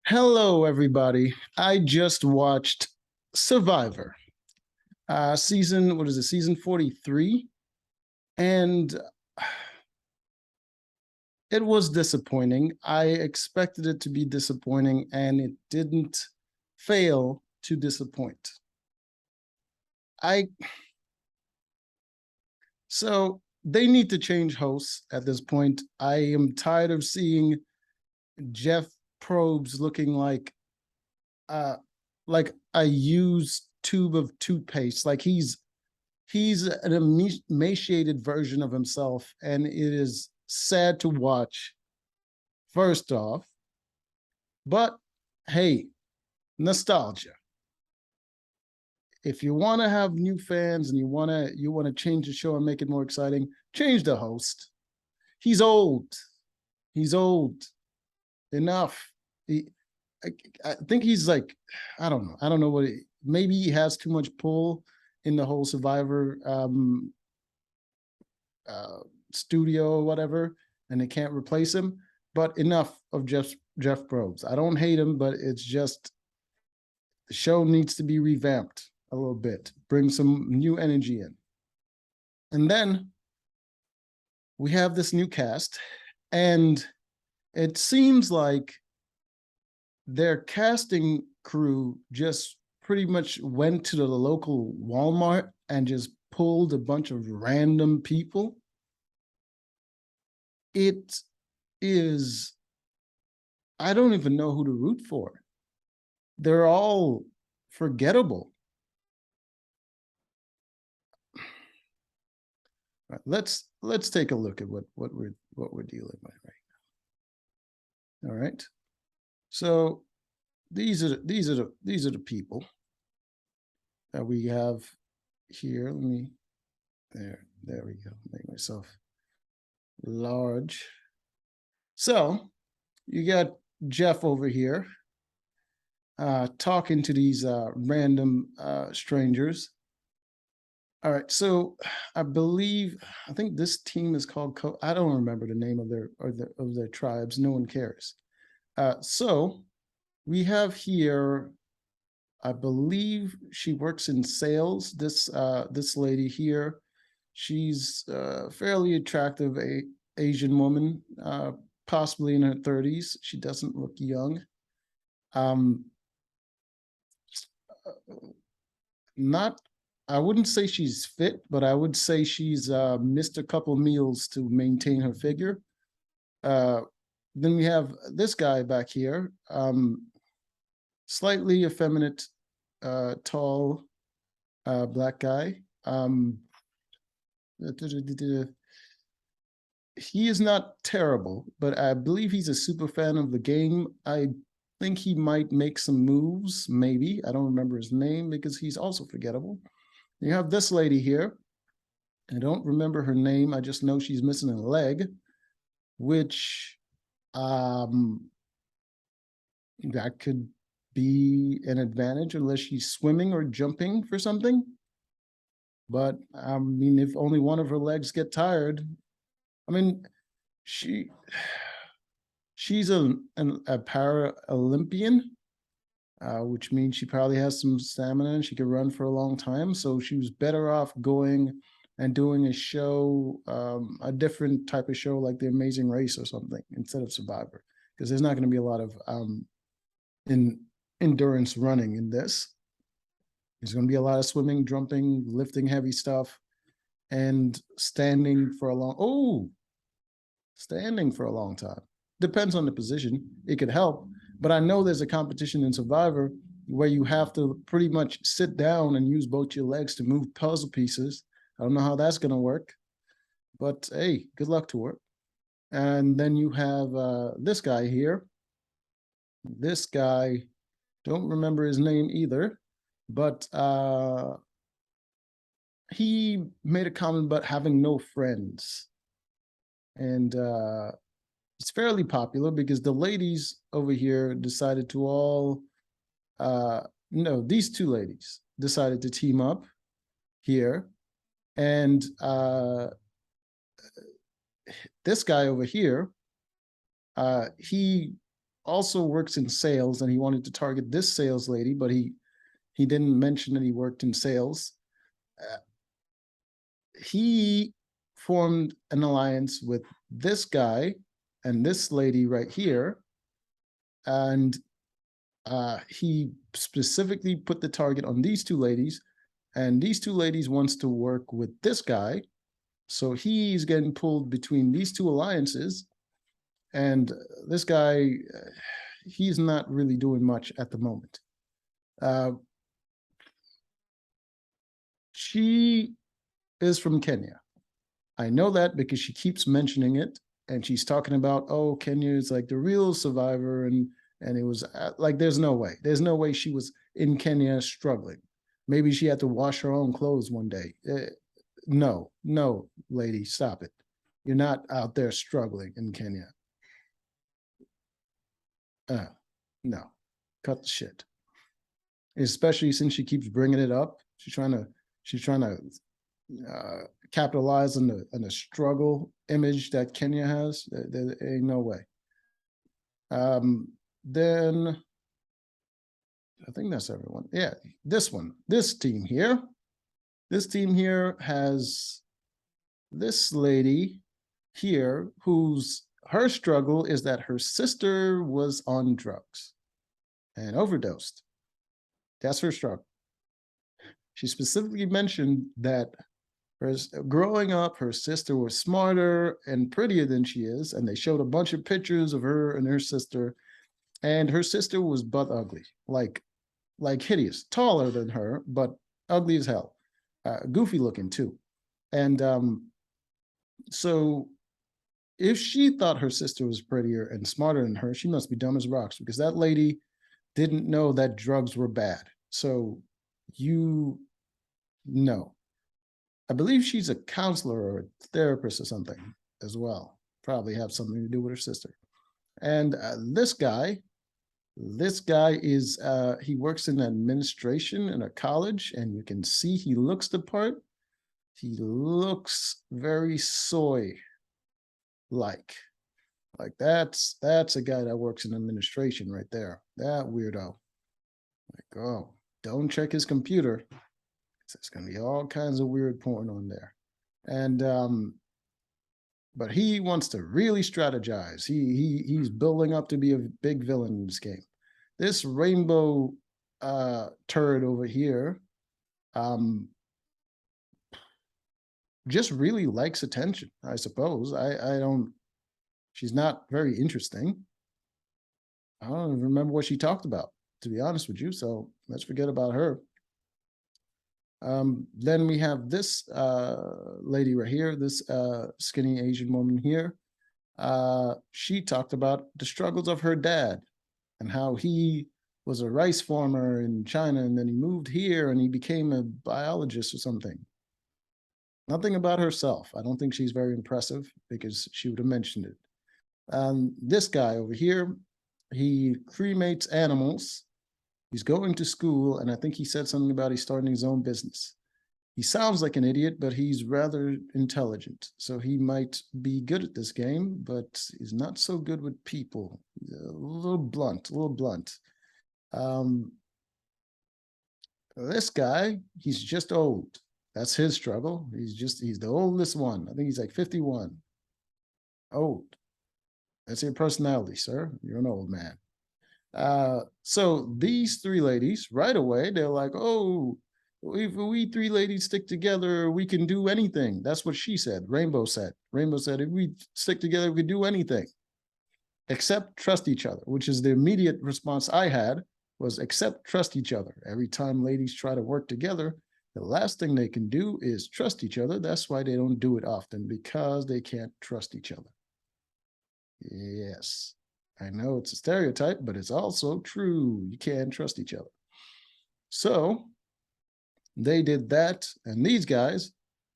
Hello, everybody. I just watched Survivor, season, what is it, season 43? And it was disappointing. I expected it to be disappointing, and it didn't fail to disappoint. I, so they need to change hosts at this point. I am tired of seeing Jeff Probst looking uh, like a used tube of toothpaste. Like he's an emaciated version of himself, and it is sad to watch, first off. But hey, nostalgia. If you want to have new fans and you want to change the show and make it more exciting, change the host. He's old. He's old enough. He, I, I think he's like, I don't know. I don't know what. Maybe he has too much pull in the whole Survivor uh, studio or whatever, and they can't replace him. But enough of Jeff Probst. I don't hate him, but it's just the show needs to be revamped a little bit, bring some new energy in. And then we have this new cast, and it seems like their casting crew just pretty much went to the local Walmart and just pulled a bunch of random people. It is, I don't even know who to root for. They're all forgettable. Right, let's take a look at what we're dealing with right now. All right. So these are the people that we have here. Let me there we go. Make myself large. So you got Jeff over here talking to these random strangers. All right, so I think this team is called I don't remember the name of their tribes. No one cares. So we have here, I believe she works in sales. This lady here, she's a fairly attractive Asian woman, possibly in her 30s. She doesn't look young. Not, I wouldn't say she's fit, but I would say she's missed a couple meals to maintain her figure. Then we have this guy back here, slightly effeminate, tall, black guy. He is not terrible, but I believe he's a super fan of the game. I think he might make some moves, maybe. I don't remember his name because he's also forgettable. You have this lady here. I don't remember her name. I just know she's missing a leg, which that could be an advantage unless she's swimming or jumping for something. But I mean, if only one of her legs get tired, I mean, she's a para Olympian, which means she probably has some stamina and she could run for a long time. So she was better off going and doing a show, a different type of show like The Amazing Race or something instead of Survivor, because there's not going to be a lot of endurance running in this. There's going to be a lot of swimming, jumping, lifting heavy stuff, and standing for a long time. Depends on the position. It could help, but I know there's a competition in Survivor where you have to pretty much sit down and use both your legs to move puzzle pieces. I don't know how that's going to work, but hey, good luck to her. And then you have this guy here. This guy, don't remember his name either, but he made a comment about having no friends. And it's fairly popular because the ladies over here decided to all, no, these two ladies decided to team up here. And this guy over here, he also works in sales, and he wanted to target this sales lady, but he didn't mention that he worked in sales. He formed an alliance with this guy and this lady right here, and he specifically put the target on these two ladies, and these two ladies wants to work with this guy. So he's getting pulled between these two alliances, and this guy, he's not really doing much at the moment. She is from Kenya. I know that because she keeps mentioning it, and she's talking about, oh, Kenya is like the real survivor, and it was like, there's no way she was in Kenya struggling. Maybe she had to wash her own clothes one day. No, lady, stop it. You're not out there struggling in Kenya. No, cut the shit. Especially since she keeps bringing it up. She's trying to capitalize on the struggle image that Kenya has. There ain't no way. Then I think that's everyone. Yeah, this team here has this lady here her struggle is that her sister was on drugs and overdosed. That's her struggle. She specifically mentioned that growing up, her sister was smarter and prettier than she is, and they showed a bunch of pictures of her and her sister, and her sister was butt ugly, like hideous, taller than her, but ugly as hell, goofy looking too. And so if she thought her sister was prettier and smarter than her, she must be dumb as rocks, because that lady didn't know that drugs were bad. So no. I believe she's a counselor or a therapist or something as well. Probably have something to do with her sister. And this guy is, he works in administration in a college, and you can see he looks the part. He looks very soy-like. Like that's a guy that works in administration right there. That weirdo. Like, oh, don't check his computer. It's going to be all kinds of weird porn on there. And but he wants to really strategize. He's building up to be a big villain in this game. This rainbow turd over here just really likes attention, I suppose. I don't, she's not very interesting. I don't even remember what she talked about, to be honest with you, so let's forget about her. Then we have this lady right here, this skinny Asian woman here. She talked about the struggles of her dad and how he was a rice farmer in China, and then he moved here and he became a biologist or something. Nothing about herself. I don't think she's very impressive, because she would have mentioned it. This guy over here, he cremates animals. He's going to school, and I think he said something about he's starting his own business. He sounds like an idiot, but he's rather intelligent. So he might be good at this game, but he's not so good with people. He's a little blunt. This guy, he's just old. That's his struggle. He's the oldest one. I think he's like 51. Old. That's your personality, sir. You're an old man. So these three ladies, right away, they're like, oh, if we three ladies stick together, we can do anything. That's what she said. Rainbow said, if we stick together, we can do anything except trust each other, which is the immediate response I had, was except trust each other. Every time ladies try to work together, the last thing they can do is trust each other. That's why they don't do it often, because they can't trust each other. Yes, I know it's a stereotype, but it's also true. You can't trust each other. So they did that, and these guys,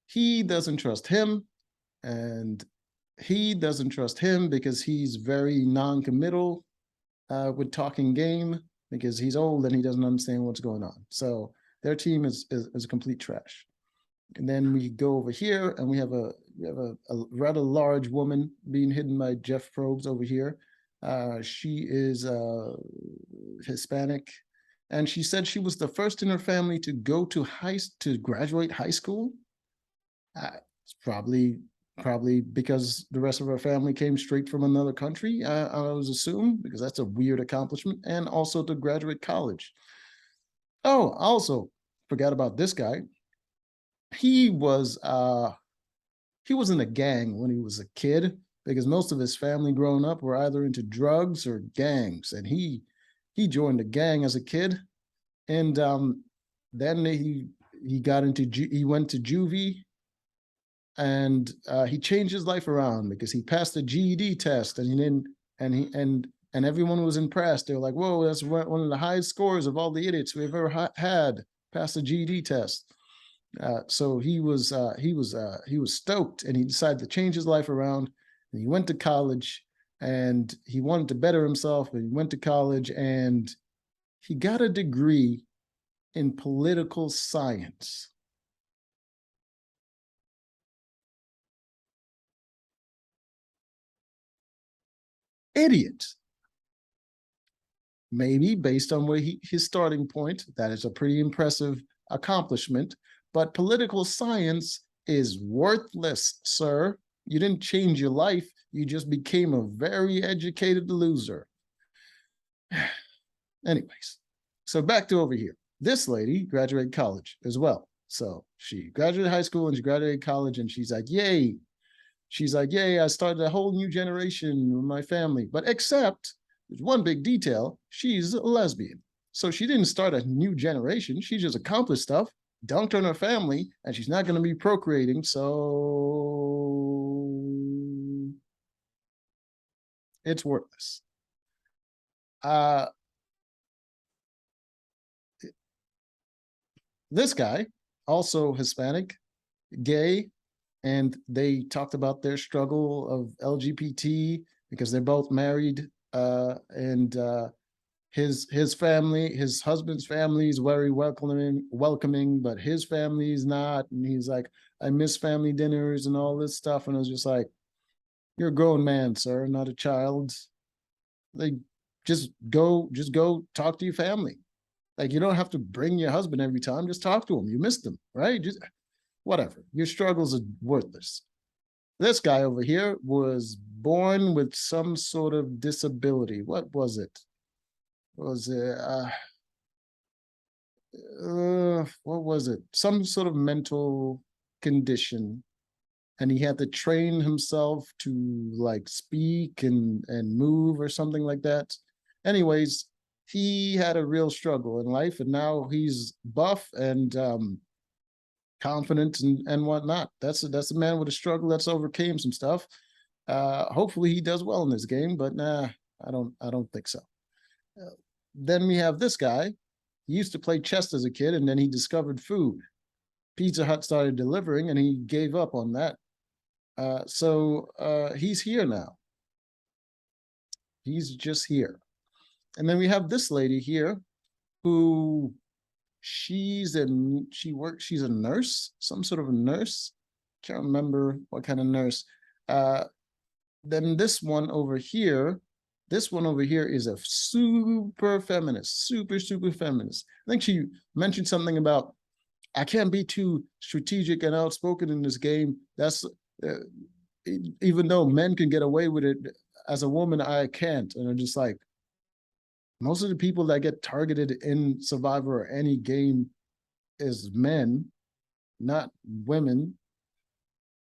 he doesn't trust him, and he doesn't trust him because he's very non-committal with talking game, because he's old and he doesn't understand what's going on. So their team is complete trash. And then we go over here, and we have a rather large woman being hidden by Jeff Probst over here. She is Hispanic, and she said she was the first in her family to go to graduate high school. It's probably because the rest of her family came straight from another country. I was assumed, because that's a weird accomplishment, and also to graduate college. Oh, also forgot about this guy. He was he was in a gang when he was a kid, because most of his family growing up were either into drugs or gangs, and he joined a gang as a kid, and then he went to juvie, and he changed his life around because he passed the GED test, and he didn't and he and everyone was impressed. They were like, "Whoa, that's one of the highest scores of all the idiots we've ever had passed the GED test." So he was stoked, and he decided to change his life around. And he went to college, and he wanted to better himself. And he went to college, and he got a degree in political science. Idiot. Maybe based on his starting point, that is a pretty impressive accomplishment. But political science is worthless, sir. You didn't change your life. You just became a very educated loser. Anyways, so back to over here. This lady graduated college as well. So she graduated high school and she graduated college, and she's like, yay. She's like, yay, I started a whole new generation with my family. But except there's one big detail: she's a lesbian. So she didn't start a new generation. She just accomplished stuff, dunked on her family, and she's not going to be procreating. So it's worthless. Uh, this guy, also Hispanic, gay, and they talked about their struggle of LGBT because they're both married, and his family, his husband's family is very welcoming, but his family is not. And he's like, I miss family dinners and all this stuff. And I was just like, you're a grown man, sir, not a child. Like, just go talk to your family. Like, you don't have to bring your husband every time. Just talk to him. You missed him, right? Just whatever. Your struggles are worthless. This guy over here was born with some sort of disability. What was it? Was it what was it? Some sort of mental condition, and he had to train himself to like speak and move or something like that. Anyways, he had a real struggle in life, and now he's buff and confident and whatnot. That's a man with a struggle that's overcame some stuff. Hopefully he does well in this game, but nah, I don't think so. Then we have this guy. He used to play chess as a kid, and then he discovered food. Pizza Hut started delivering, and he gave up on that. So he's here now. He's just here. And then we have this lady here who she's a nurse, some sort of a nurse. Can't remember what kind of nurse. Then this one over here is a super feminist, super feminist. I think she mentioned something about, I can't be too strategic and outspoken in this game. That's even though men can get away with it, as a woman, I can't. And I'm just like, most of the people that get targeted in Survivor or any game is men, not women.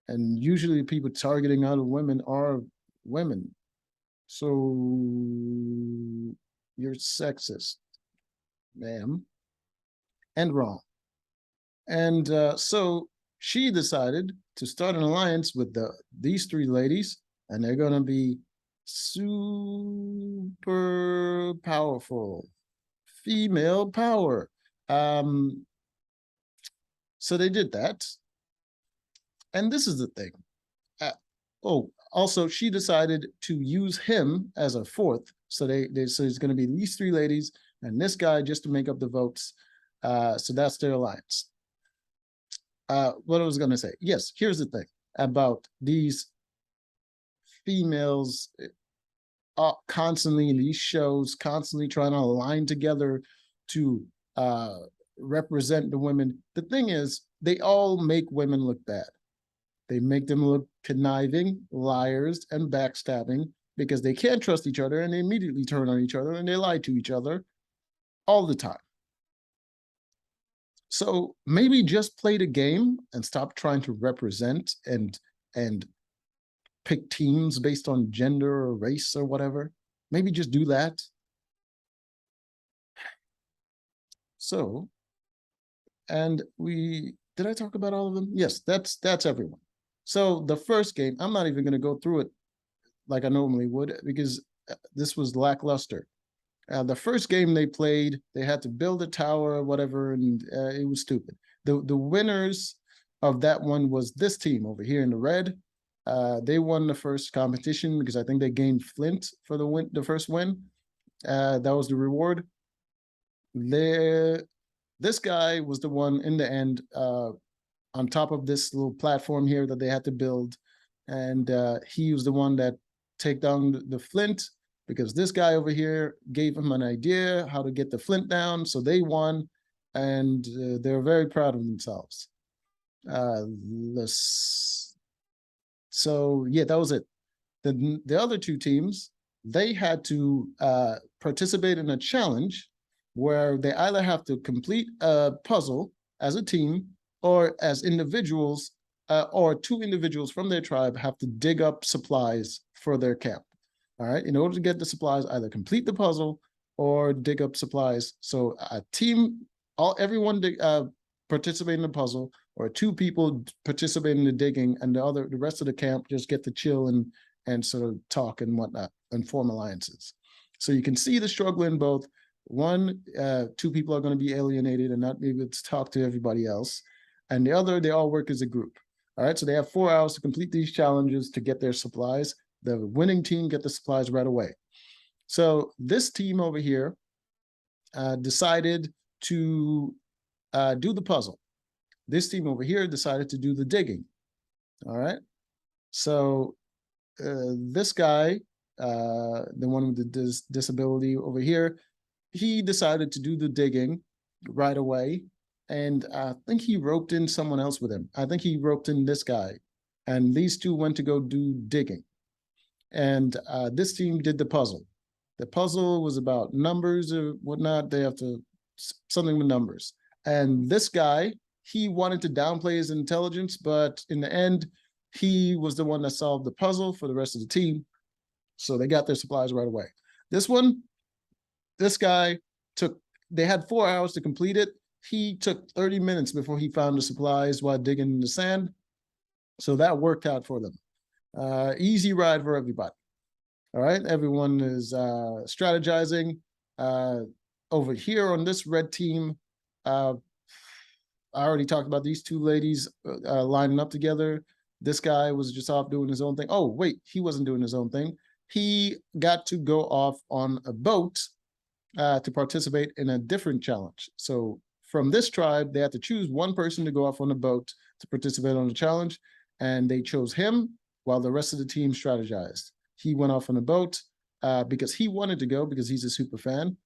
And usually people targeting other women are women. So you're sexist, ma'am, and wrong. And so she decided to start an alliance with these three ladies, and they're going to be super powerful. Female power. So they did that. And this is the thing. Also, she decided to use him as a fourth. So so it's going to be these three ladies and this guy just to make up the votes. So that's their alliance. What I was going to say. Yes, here's the thing about these females constantly in these shows, constantly trying to align together to represent the women. The thing is, they all make women look bad. They make them look conniving, liars, and backstabbing because they can't trust each other and they immediately turn on each other and they lie to each other all the time. So maybe just play the game and stop trying to represent and pick teams based on gender or race or whatever. Maybe just do that. So, and did I talk about all of them? Yes, that's everyone. So the first game, I'm not even going to go through it like I normally would because this was lackluster. The first game they played, they had to build a tower or whatever, and it was stupid. The winners of that one was this team over here in the red. They won the first competition because I think they gained Flint for the first win. That was the reward. This guy was the one in the end on top of this little platform here that they had to build, and he was the one that take down the Flint because this guy over here gave him an idea how to get the Flint down, so they won, and they're very proud of themselves. So yeah, that was it. The other two teams, they had to participate in a challenge where they either have to complete a puzzle as a team or as individuals, or two individuals from their tribe have to dig up supplies for their camp. All right, in order to get the supplies, either complete the puzzle or dig up supplies. So a team, everyone participate in the puzzle, or two people participate in the digging, and the rest of the camp just get to chill and sort of talk and whatnot and form alliances. So you can see the struggle in both. One, two people are going to be alienated and not be able to talk to everybody else. And the other, they all work as a group. All right, so they have 4 hours to complete these challenges to get their supplies. The winning team get the supplies right away. So this team over here decided to do the puzzle. This team over here decided to do the digging. All right, so this guy, the one with the disability over here, he decided to do the digging right away. And I think he roped in someone else with him. I think he roped in this guy. And these two went to go do digging. And this team did the puzzle. The puzzle was about numbers or whatnot. They have to, something with numbers. And this guy, he wanted to downplay his intelligence, but in the end, he was the one that solved the puzzle for the rest of the team. So they got their supplies right away. This one, this guy they had 4 hours to complete it. He took 30 minutes before he found the supplies while digging in the sand. So that worked out for them. Easy ride for everybody. All right, everyone is strategizing. Over here on this red team, I already talked about these two ladies lining up together. This guy was just off doing his own thing. Oh, wait, he wasn't doing his own thing. He got to go off on a boat to participate in a different challenge. So from this tribe, they had to choose one person to go off on a boat to participate on the challenge, and they chose him while the rest of the team strategized. He went off on a boat because he wanted to go because he's a super fan.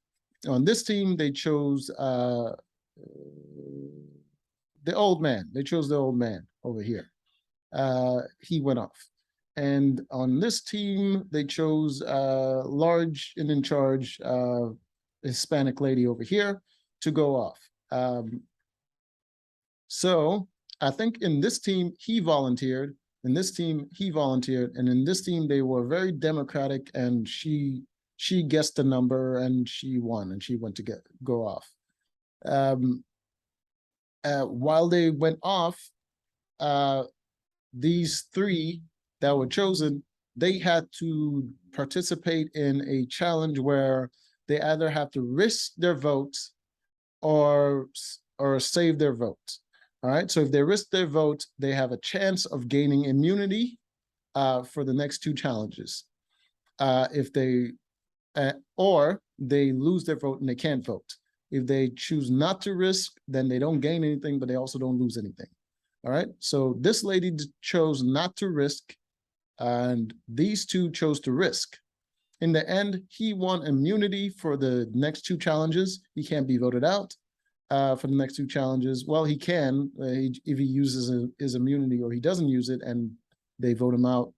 On this team, they chose the old man. They chose the old man over here. He went off. And on this team, they chose large and in charge Hispanic lady over here to go off. So I think in this team, he volunteered. In this team, he volunteered. And in this team, they were very democratic, and she guessed the number and she won, and she went to go off. While they went off, these three that were chosen, they had to participate in a challenge where they either have to risk their vote or save their vote. All right, so if they risk their vote, they have a chance of gaining immunity for the next two challenges. If they, or they lose their vote and they can't vote. If they choose not to risk, then they don't gain anything, but they also don't lose anything. All right, so this lady chose not to risk, and these two chose to risk. In the end, he won immunity for the next 2 challenges. He can't be voted out for the next 2 challenges. Well, he can if he uses his immunity, or he doesn't use it and they vote him out.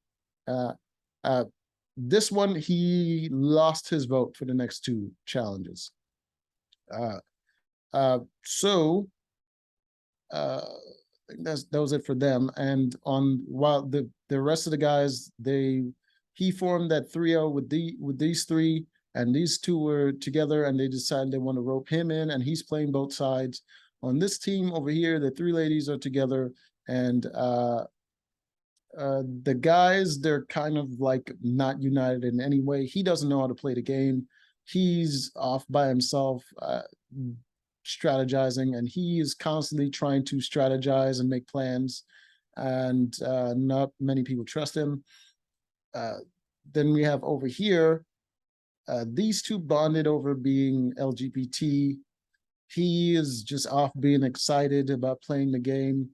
This one, he lost his vote for the next 2 challenges. So I think that was it for them. And while the rest of the guys, he formed that trio with these 3, and these 2 were together, and they decided they want to rope him in, and he's playing both sides. On this team over here, the 3 ladies are together, and the guys, they're kind of like not united in any way. He doesn't know how to play the game. He's off by himself, strategizing, and he is constantly trying to strategize and make plans, and not many people trust him. Then we have over here, these 2 bonded over being LGBT. He is just off being excited about playing the game.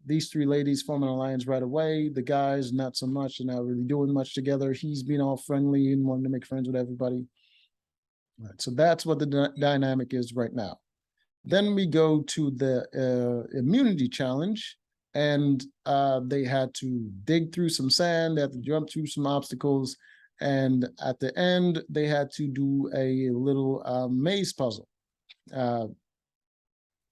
These 3 ladies form an alliance right away. The guys, not so much. They're not really doing much together. He's being all friendly and wanting to make friends with everybody. Right, so that's what the dynamic is right now. Then we go to the immunity challenge, and they had to dig through some sand, they had to jump through some obstacles, and at the end, they had to do a little maze puzzle.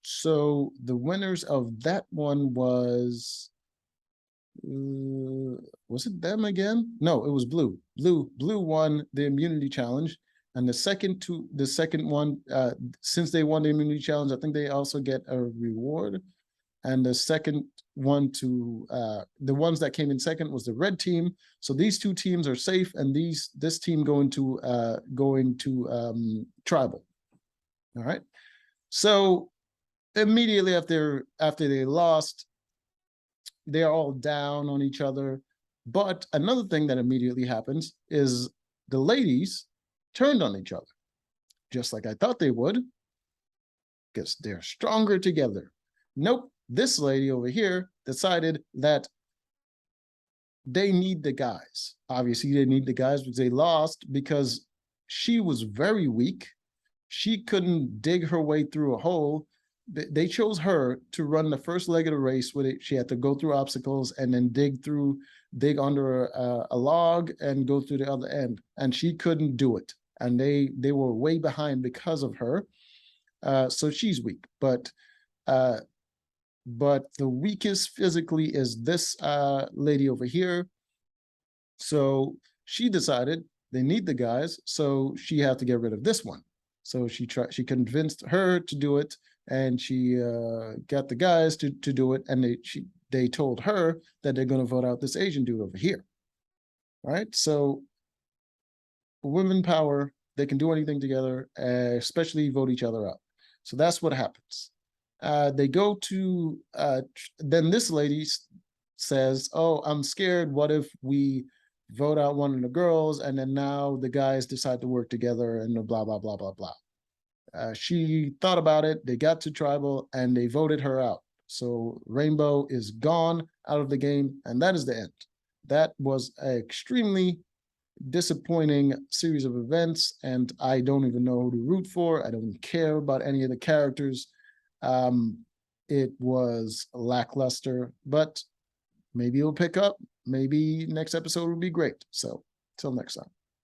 So the winners of that one was it them again? No, it was Blue. Blue won the immunity challenge. And the second one, since they won the immunity challenge, I think they also get a reward. And the second one the ones that came in second was the red team. So these 2 teams are safe, and this team going to tribal. All right. So immediately after they lost, they're all down on each other. But another thing that immediately happens is the ladies turned on each other, just like I thought they would, because they're stronger together. Nope, this lady over here decided that they need the guys. Obviously, they need the guys because they lost, because she was very weak. She couldn't dig her way through a hole. They chose her to run the first leg of the race with it. She had to go through obstacles and then dig under a log and go through the other end. And she couldn't do it. And they were way behind because of her. So she's weak. But the weakest physically is this lady over here. So she decided they need the guys, so she had to get rid of this one. So she convinced her to do it, and she got the guys to do it, and they told her that they're going to vote out this Asian dude over here. All right, so women power, they can do anything together, especially vote each other out. So that's what happens. They go to, then this lady says, oh, I'm scared. What if we vote out one of the girls, and then now the guys decide to work together and blah, blah, blah, blah, blah. She thought about it. They got to tribal and they voted her out. So Rainbow is gone out of the game, and that is the end. That was an extremely disappointing series of events, and I don't even know who to root for. I don't care about any of the characters. It was lackluster, but maybe it'll pick up. Maybe next episode will be great. So till next time.